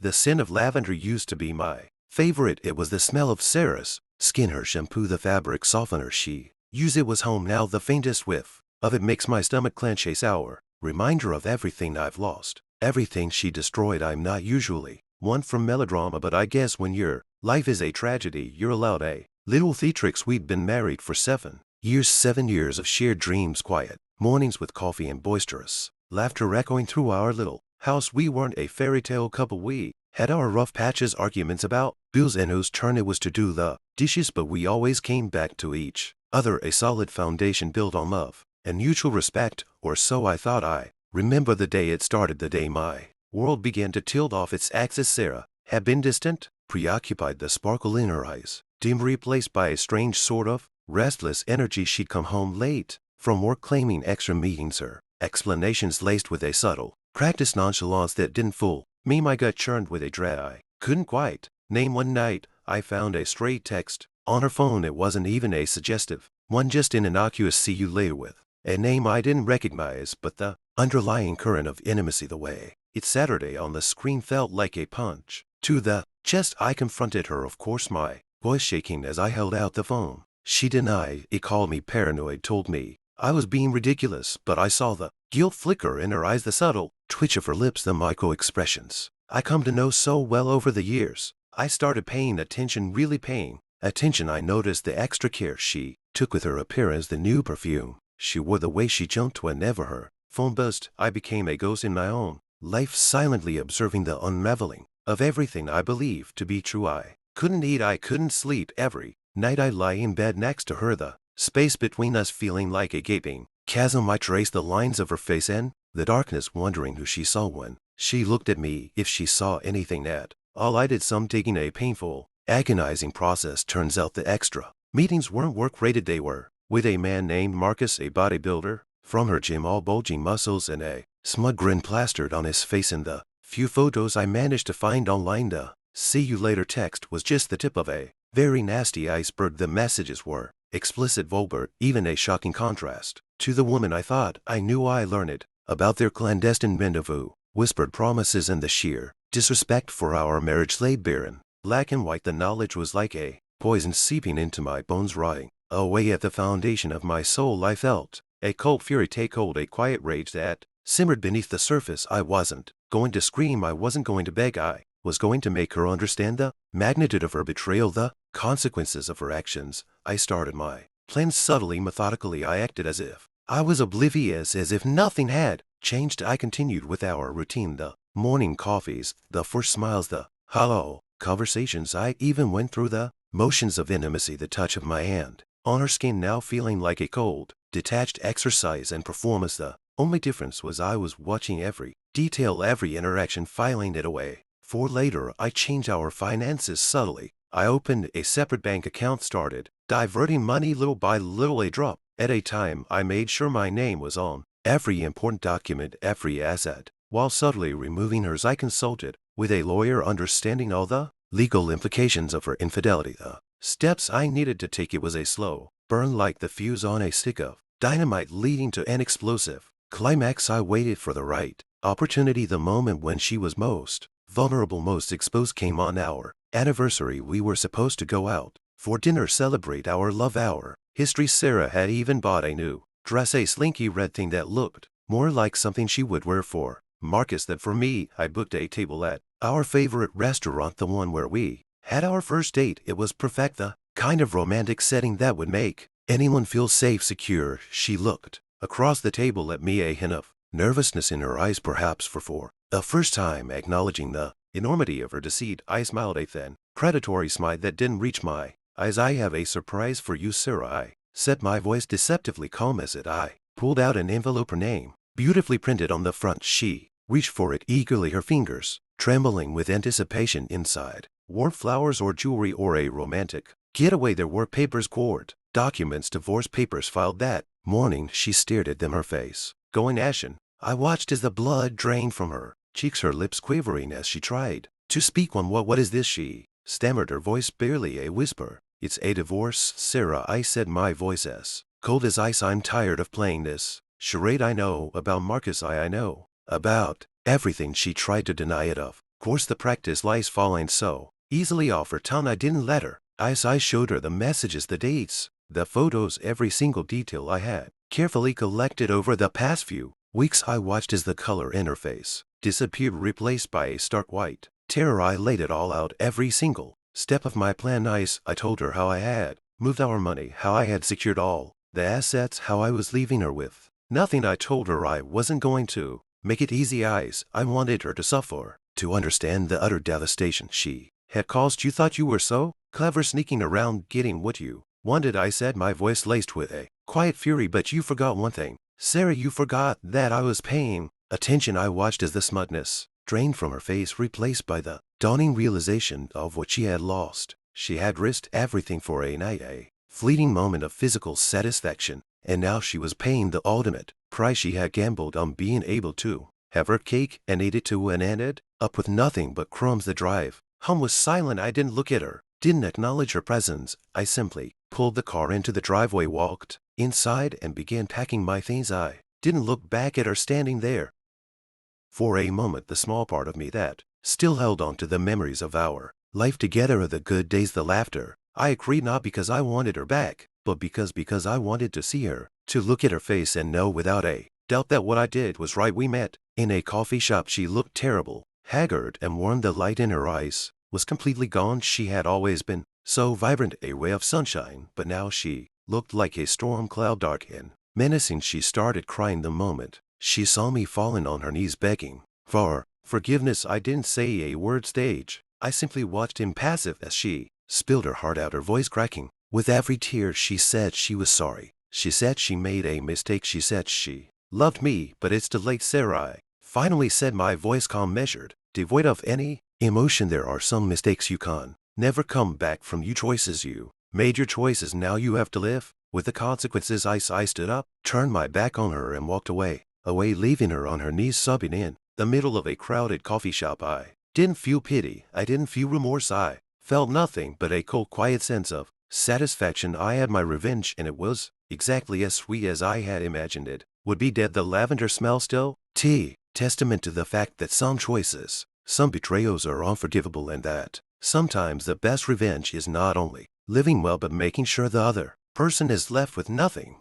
The scent of lavender used to be my favorite. It was the smell of Sarah's skin, her shampoo, the fabric softener she used. It was home now. The faintest whiff of it makes my stomach clench. A sour reminder of everything I've lost, everything she destroyed. I'm not usually one from melodrama, but I guess when your life is a tragedy, you're allowed a little theatrics. We'd been married for 7 years, 7 years of shared dreams, quiet mornings with coffee and boisterous laughter echoing through our little house. We weren't a fairy tale couple. We had our rough patches, arguments about bills and whose turn it was to do the dishes, but we always came back to each other, a solid foundation built on love and mutual respect, or so I thought. I remember the day it started, the day my world began to tilt off its axis. Sarah had been distant, preoccupied, the sparkle in her eyes dim, replaced by a strange sort of restless energy. She'd come home late from work, claiming extra meetings, her explanations laced with a subtle, practiced nonchalance that didn't fool me. My gut churned with a dread I couldn't quite name. One night, I found a stray text on her phone. It wasn't even a suggestive one, just an innocuous "see you later" with a name I didn't recognize, but the underlying current of intimacy, the way it Saturday on the screen, felt like a punch to the chest. I confronted her, of course, my voice shaking as I held out the phone. She denied it, called me paranoid, told me I was being ridiculous, but I saw the guilt flicker in her eyes, the subtle twitch of her lips, the micro expressions I come to know so well over the years. I started paying attention, really paying attention. I noticed the extra care she took with her appearance, the new perfume she wore, the way she jumped whenever her phone buzzed. I became a ghost in my own life, silently observing the unraveling of everything I believed to be true. I couldn't eat, I couldn't sleep. Every night I lie in bed next to her, the space between us feeling like a gaping chasm. I traced the lines of her face and the darkness, wondering who she saw when she looked at me, if she saw anything at all. I did some digging, a painful, agonizing process. Turns out the extra meetings weren't work-related. They were with a man named Marcus, a bodybuilder from her gym, all bulging muscles and a smug grin plastered on his face. In the few photos I managed to find online, the "see you later" text was just the tip of a very nasty iceberg. The messages were explicit, vulgar, even a shocking contrast to the woman I thought I knew. I learned about their clandestine rendezvous, whispered promises, and the sheer disrespect for our marriage laid bare in black and white. The knowledge was like a poison seeping into my bones, rotting away at the foundation of my soul. I felt a cold fury take hold, a quiet rage that simmered beneath the surface. I wasn't going to scream, I wasn't going to beg. I was going to make her understand the magnitude of her betrayal, the consequences of her actions. I started my plan subtly, methodically. I acted as if I was oblivious, as if nothing had changed. I continued with our routine, the morning coffees, the first smiles, the hollow conversations. I even went through the motions of intimacy, the touch of my hand on her skin, now feeling like a cold, detached exercise and performance. The only difference was I was watching every detail, every interaction, filing it away for later. I changed our finances subtly. I opened a separate bank account, started diverting money little by little, a drop at a time. I made sure my name was on every important document, every asset, while subtly removing hers. I consulted with a lawyer, understanding all the legal implications of her infidelity, the steps I needed to take. It was a slow burn, like the fuse on a stick of dynamite, leading to an explosive climax. I waited for the right opportunity, the moment when she was most vulnerable, most exposed, came on our anniversary. We were supposed to go out for dinner, celebrate our love, our history. Sarah had even bought a new dress, a slinky red thing that looked more like something she would wear for Marcus than for me. I booked a table at our favorite restaurant, the one where we had our first date. It was perfect, the kind of romantic setting that would make anyone feel safe, secure. She looked across the table at me, a hint of nervousness in her eyes, perhaps for the first time acknowledging the enormity of her deceit. I smiled, a thin, predatory smile that didn't reach my eyes. "I have a surprise for you, Sarah," I said, my voice deceptively calm as it. I pulled out an envelope, her name beautifully printed on the front. She reached for it eagerly, her fingers trembling with anticipation. Inside weren't flowers or jewelry or a romantic getaway. There were papers, court documents, divorce papers filed that morning. She stared at them, her face going ashen. I watched as the blood drained from her cheeks, her lips quivering as she tried to speak. What is this?" she stammered, her voice barely a whisper. "It's a divorce, Sarah," I said, my voice as cold as ice. "I'm tired of playing this charade. I know about Marcus. I know about everything." She tried to deny it, of Course the practice lies falling so easily off her tongue. I didn't let her. I showed her the messages, the dates, the photos, every single detail I had carefully collected over the past few weeks. I watched as the color in her face disappeared, replaced by a stark white terror. I laid it all out, every single step of my plan. I told her how I had moved our money, how I had secured all the assets, how I was leaving her with nothing. I told her I wasn't going to make it easy. I wanted her to suffer, to understand the utter devastation she had caused. You thought you were so clever, sneaking around getting what you wanted, I said, my voice laced with a quiet fury. But you forgot one thing, Sarah. You forgot that I was paying attention. I watched as the smugness drained from her face, replaced by the dawning realization of what she had lost. She had risked everything for a night, a fleeting moment of physical satisfaction, and now she was paying the ultimate price. She had gambled on being able to have her cake and ate it too, and ended up with nothing but crumbs. The drive home was silent. I didn't look at her, didn't acknowledge her presence. I simply pulled the car into the driveway, walked inside, and began packing my things. I didn't look back at her standing there. For a moment, the small part of me that still held on to the memories of our life together, of the good days, the laughter, I agreed, not because I wanted her back, but because I wanted to see her, to look at her face and know without a doubt that what I did was right. We met in a coffee shop. She looked terrible, haggard and worn. The light in her eyes was completely gone. She had always been so vibrant, a ray of sunshine, but now she looked like a storm cloud, dark and menacing. She started crying the moment she saw me, falling on her knees, begging for forgiveness. I didn't say a word. Stage. I simply watched, impassive, as she spilled her heart out, her voice cracking with every tear. She said she was sorry. She said she made a mistake. She said she loved me, but it's too late, Sarah. I finally said, my voice calm, measured, devoid of any emotion. There are some mistakes you can never come back from. You choices you made, your choices. Now you have to live with the consequences. I stood up, turned my back on her, and walked away, leaving her on her knees, sobbing in the middle of a crowded coffee shop. I didn't feel pity. I didn't feel remorse. I felt nothing but a cold, quiet sense of satisfaction. I had my revenge, and it was exactly as sweet as I had imagined it would be. Dead. The lavender smell still testament to the fact that some choices, some betrayals are unforgivable, and that sometimes the best revenge is not only living well but making sure the other person is left with nothing.